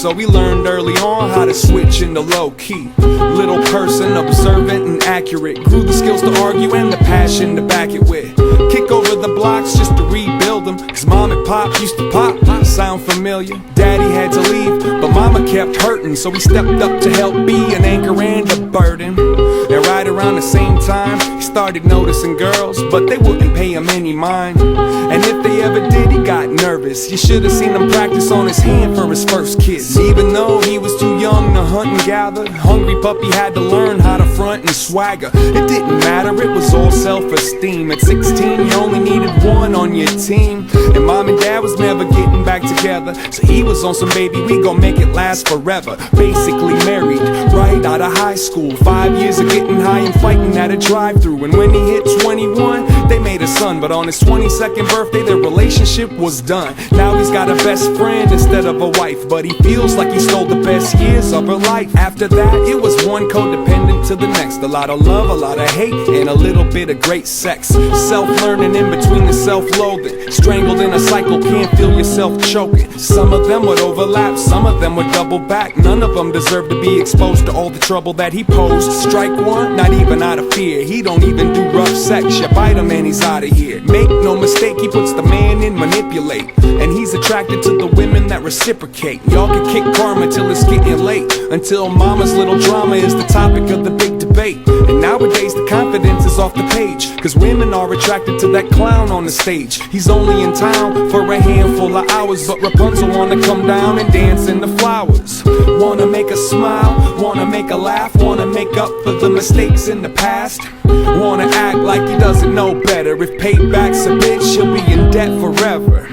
so we learned early on how to switch into low-key. Little person, observant and accurate, grew the skills to argue and the passion to back it with. Kick over the blocks just to rebuild them, cause mom and pop used to pop. Sound familiar? Daddy had to leave, but mama kept hurting, so he stepped up to help be an anchor and a burden. And right around the same time, he started noticing girls, but they wouldn't pay him any mind. And if they ever did, he got nervous. You should have seen him practice on his hand for his first kiss. Even though he was too young to hunt and gather, hungry puppy had to learn how to front and swagger. It didn't matter, it was all self-esteem. At 16, you only needed one on your team. And mom and dad was never getting back together, so he was on some baby, we gon' make it last forever. Basically married, right out of high school. 5 years of getting high and fighting at a drive-thru. And when he hit 21, they made a son. But on his 22nd birthday, their relationship was done. Now he's got a best friend instead of a wife, but he feels like he stole the best years of her life. After that, it was one codependent to the next. A lot of love, a lot of hate, and a little bit of great sex. Self-learning in between the self-loathing. Strangled in a cycle, can't feel yourself choking. Some of them would overlap, some of them would double back. None of them deserve to be exposed to all the trouble that he posed. Strike one, not even out of fear. He don't even do rough sex, you bite him and he's out of here. Make no mistake, he puts the man in manipulate, and he's attracted to the women that reciprocate. Y'all can kick karma till it's getting late, until mama's little drama is the topic of the big debate. And nowadays the confidence is off the page, cause women are attracted to that clown on the stage. He's only in town for a handful of hours, but Rapunzel wanna come down and dance in the flowers. Wanna make her smile, wanna make her laugh, wanna make up for the mistakes in the past. Wanna act like he doesn't know better. If payback's a bitch, she'll be in debt forever.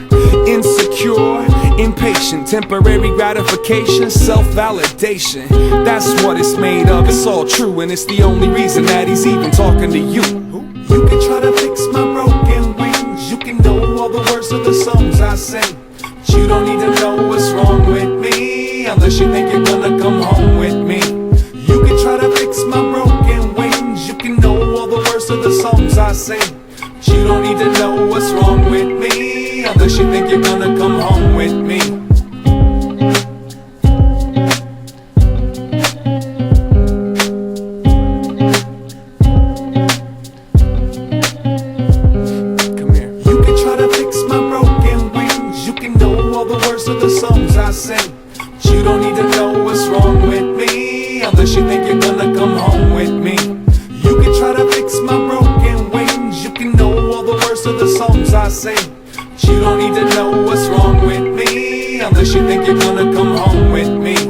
Insecure, impatient, temporary gratification, self-validation. That's what it's made of, it's all true, and it's the only reason that he's even talking to you. You can try to fix my broken wings, you can know all the words of the songs I sing, but you don't need to know what's wrong with me, unless you think you're gonna come home with me. You can try to fix my broken wings, you can know all the words of the songs I sing, but you don't need to know what's wrong with me, unless you think you're gonna come home with me. Come here. You can try to fix my broken wings, you can know all the words of the songs I sing, but you don't need to know what's wrong with me, unless you think you're gonna come home with me. You can try to fix my broken wings, you can know all the words of the songs I sing, but you don't need to know what's wrong with me, unless you think you're gonna come home with me.